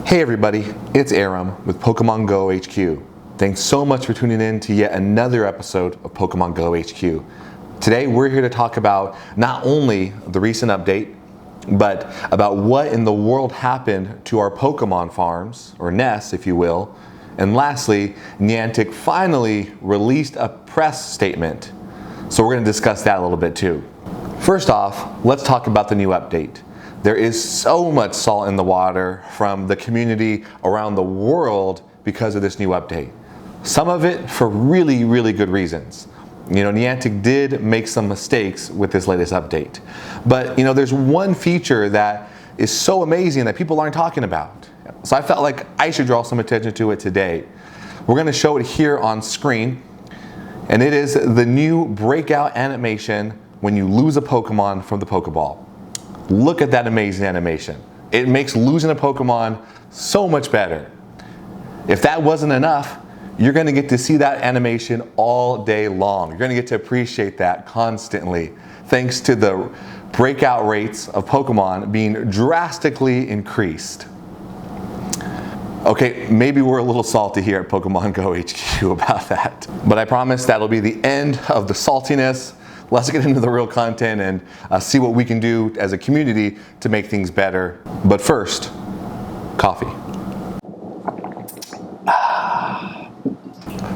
Hey everybody, it's Aram with Pokemon Go HQ. Thanks so much for tuning in to yet another episode of Pokemon Go HQ. Today we're here to talk about not only the recent update, but about what in the world happened to our Pokemon farms, or nests if you will. And lastly, Niantic finally released a press statement. So we're going to discuss that a little bit too. First off, let's talk about the new update. There is so much salt in the water from the community around the world because of this new update. Some of it for really, really good reasons. Niantic did make some mistakes with this latest update. But there's one feature that is so amazing that people aren't talking about. So I felt like I should draw some attention to it today. We're going to show it here on screen. And it is the new Breakout Animation when you lose a Pokemon from the Pokeball. Look at that amazing animation. It makes losing a Pokemon so much better. If that wasn't enough, you're going to get to see that animation all day long. You're going to get to appreciate that constantly, thanks to the breakout rates of Pokemon being drastically increased. Okay, maybe we're a little salty here at Pokemon Go HQ about that, but I promise that'll be the end of the saltiness. Let's get into the real content and see what we can do as a community to make things better. But first, coffee.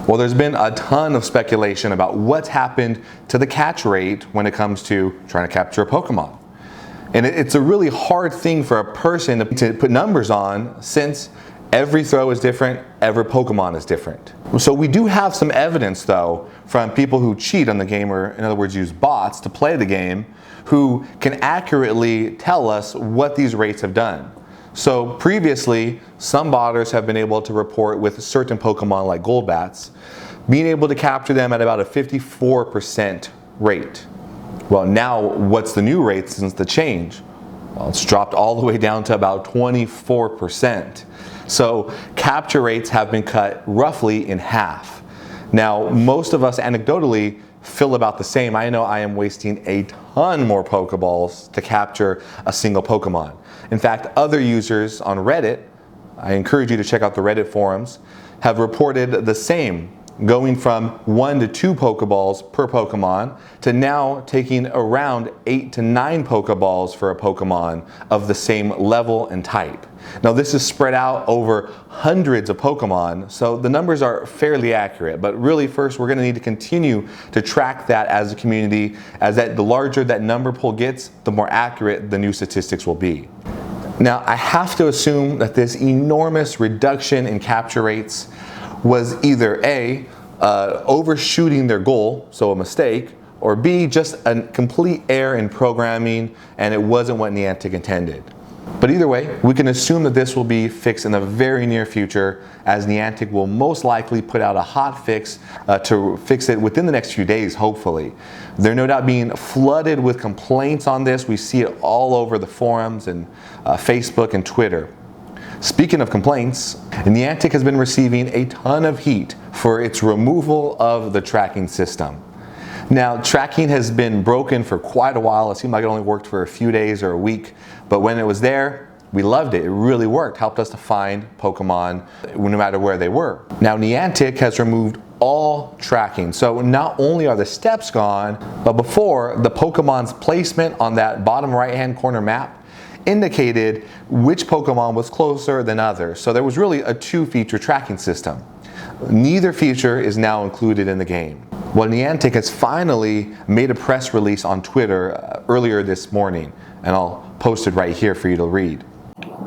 Well, there's been a ton of speculation about what's happened to the catch rate when it comes to trying to capture a Pokemon. And it's a really hard thing for a person to put numbers on, since every throw is different, every Pokemon is different. So we do have some evidence though from people who cheat on the game, or in other words use bots to play the game, who can accurately tell us what these rates have done. So previously, some botters have been able to report with certain Pokemon like Golbats, being able to capture them at about a 54% rate. Well, now what's the new rate since the change? Well, it's dropped all the way down to about 24%. So capture rates have been cut roughly in half. Now, most of us anecdotally feel about the same. I know I am wasting a ton more Pokeballs to capture a single Pokemon. In fact, other users on Reddit, I encourage you to check out the Reddit forums, have reported the same, going from 1 to 2 Pokeballs per Pokemon to now taking around 8 to 9 Pokeballs for a Pokemon of the same level and type. Now this is spread out over hundreds of Pokemon, so the numbers are fairly accurate, but really first we're going to need to continue to track that as a community, as the larger that number pool gets, the more accurate the new statistics will be. Now I have to assume that this enormous reduction in capture rates was either A, overshooting their goal, so a mistake, or B, just a complete error in programming and it wasn't what Niantic intended. But either way, we can assume that this will be fixed in the very near future, as Niantic will most likely put out a hot fix to fix it within the next few days, hopefully. They're no doubt being flooded with complaints on this. We see it all over the forums and Facebook and Twitter. Speaking of complaints, Niantic has been receiving a ton of heat for its removal of the tracking system. Now, tracking has been broken for quite a while. It seemed like it only worked for a few days or a week, but when it was there, we loved it. It really worked, helped us to find Pokemon no matter where they were. Now, Niantic has removed all tracking. So not only are the steps gone, but before, the Pokemon's placement on that bottom right-hand corner map indicated which Pokemon was closer than others. So there was really a 2-feature tracking system. Neither feature is now included in the game. Well, Niantic has finally made a press release on Twitter earlier this morning, and I'll post it right here for you to read.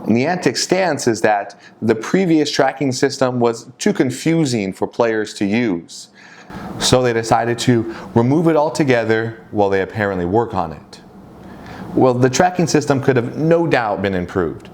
Niantic's stance is that the previous tracking system was too confusing for players to use. So they decided to remove it altogether while they apparently work on it. Well, the tracking system could have no doubt been improved.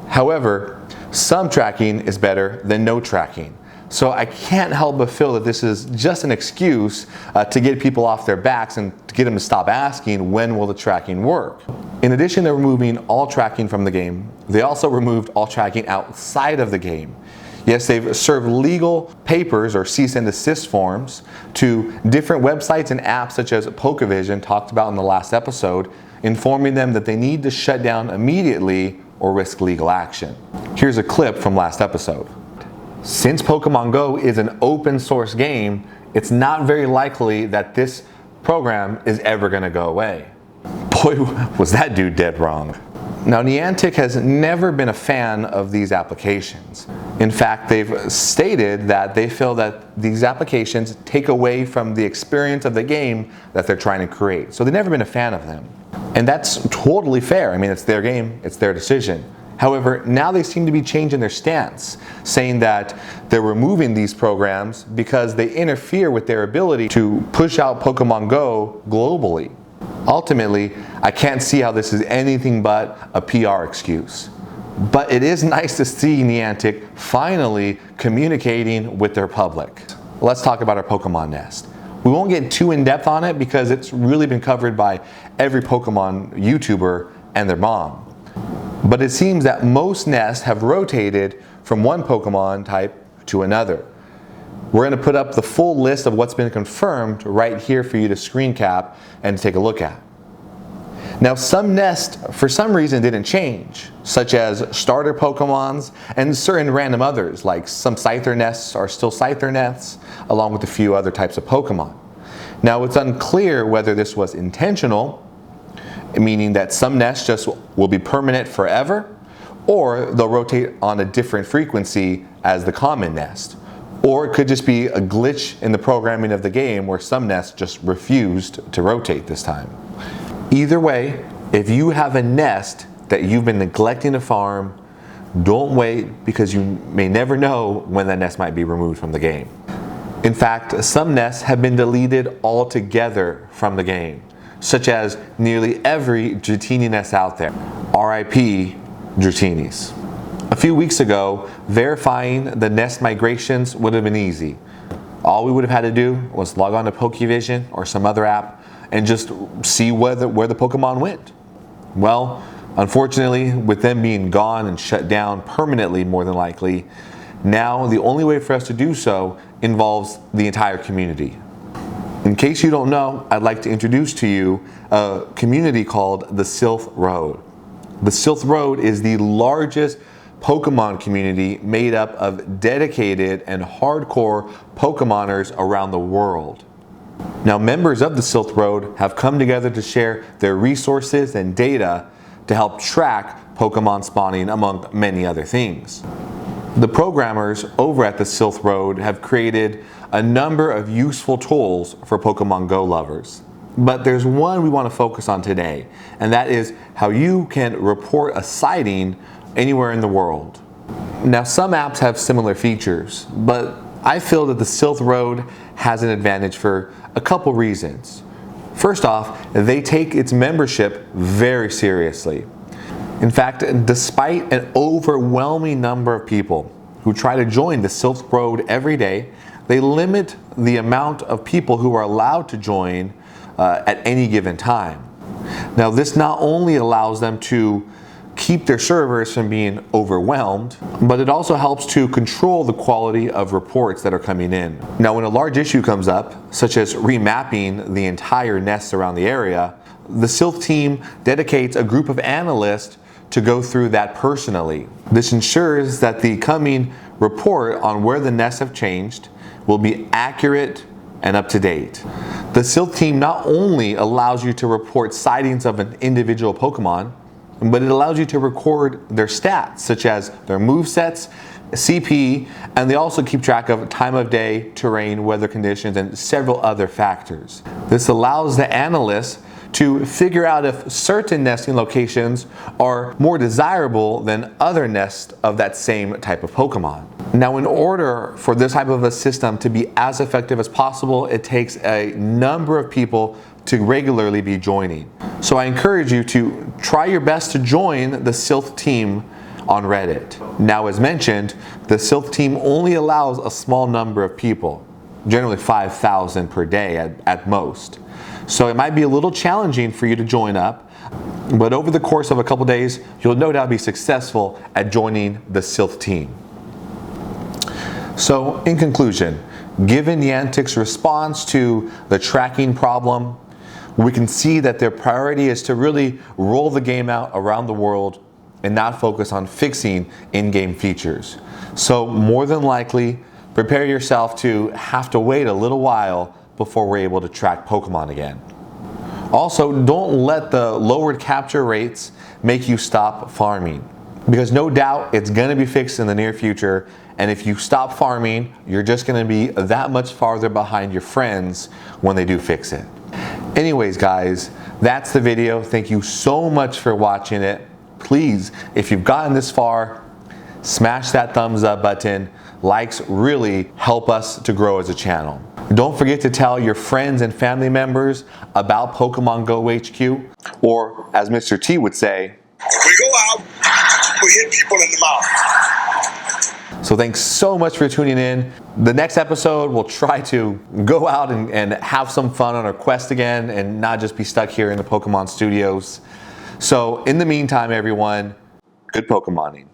However, some tracking is better than no tracking. So I can't help but feel that this is just an excuse to get people off their backs and to get them to stop asking, when will the tracking work? In addition to removing all tracking from the game, they also removed all tracking outside of the game. Yes, they've served legal papers or cease and desist forms to different websites and apps such as Pokevision, talked about in the last episode, informing them that they need to shut down immediately or risk legal action. Here's a clip from last episode. Since Pokemon Go is an open source game, it's not very likely that this program is ever going to go away. Boy, was that dude dead wrong. Now, Niantic has never been a fan of these applications. In fact, they've stated that they feel that these applications take away from the experience of the game that they're trying to create. So they've never been a fan of them. And that's totally fair. I mean, it's their game, it's their decision. However, now they seem to be changing their stance, saying that they're removing these programs because they interfere with their ability to push out Pokemon Go globally. Ultimately, I can't see how this is anything but a PR excuse. But it is nice to see Niantic finally communicating with their public. Let's talk about our Pokemon Nest. We won't get too in-depth on it because it's really been covered by every Pokemon YouTuber and their mom. But it seems that most nests have rotated from one Pokemon type to another. We're going to put up the full list of what's been confirmed right here for you to screen cap and take a look at. Now, some nests for some reason didn't change, such as starter Pokemons and certain random others, like some Scyther nests are still Scyther nests, along with a few other types of Pokemon. Now, it's unclear whether this was intentional, meaning that some nests just will be permanent forever, or they'll rotate on a different frequency as the common nest. Or it could just be a glitch in the programming of the game where some nests just refused to rotate this time. Either way, if you have a nest that you've been neglecting to farm, don't wait because you may never know when that nest might be removed from the game. In fact, some nests have been deleted altogether from the game, such as nearly every Dratini nest out there. RIP Dratinis. A few weeks ago, verifying the nest migrations would have been easy. All we would have had to do was log on to Pokevision or some other app and just see where the Pokemon went. Well, unfortunately, with them being gone and shut down permanently more than likely, now the only way for us to do so involves the entire community. In case you don't know, I'd like to introduce to you a community called the Silph Road. The Silph Road is the largest Pokemon community made up of dedicated and hardcore Pokemoners around the world. Now, members of the Silph Road have come together to share their resources and data to help track Pokemon spawning, among many other things. The programmers over at the Silph Road have created a number of useful tools for Pokemon Go lovers. But there's one we want to focus on today, and that is how you can report a sighting anywhere in the world. Now, some apps have similar features, but I feel that the Silph Road has an advantage for a couple reasons. First off, they take its membership very seriously. In fact, despite an overwhelming number of people who try to join the Silph Road every day, they limit the amount of people who are allowed to join at any given time. Now, this not only allows them to keep their servers from being overwhelmed, but it also helps to control the quality of reports that are coming in. Now, when a large issue comes up, such as remapping the entire nests around the area, the Silph team dedicates a group of analysts to go through that personally. This ensures that the coming report on where the nests have changed will be accurate and up to date. The Silph team not only allows you to report sightings of an individual Pokemon, but it allows you to record their stats, such as their movesets, CP, and they also keep track of time of day, terrain, weather conditions, and several other factors. This allows the analysts to figure out if certain nesting locations are more desirable than other nests of that same type of Pokemon. Now, in order for this type of a system to be as effective as possible, it takes a number of people to regularly be joining. So I encourage you to try your best to join the Silph team on Reddit. Now, as mentioned, the Silph team only allows a small number of people, generally 5,000 per day at most. So it might be a little challenging for you to join up, but over the course of a couple days, you'll no doubt be successful at joining the Silph team. So in conclusion, given Niantic's response to the tracking problem, we can see that their priority is to really roll the game out around the world and not focus on fixing in-game features. So more than likely, prepare yourself to have to wait a little while before we're able to track Pokemon again. Also, don't let the lowered capture rates make you stop farming, because no doubt it's going to be fixed in the near future, and if you stop farming, you're just going to be that much farther behind your friends when they do fix it. Anyways guys, that's the video. Thank you so much for watching it. Please, if you've gotten this far, smash that thumbs up button. Likes really help us to grow as a channel. Don't forget to tell your friends and family members about Pokemon Go HQ, or as Mr. T would say, we go out, we hit people in the mouth. So thanks so much for tuning in. The next episode, we'll try to go out and have some fun on our quest again and not just be stuck here in the Pokemon studios. So in the meantime, everyone, good Pokemoning.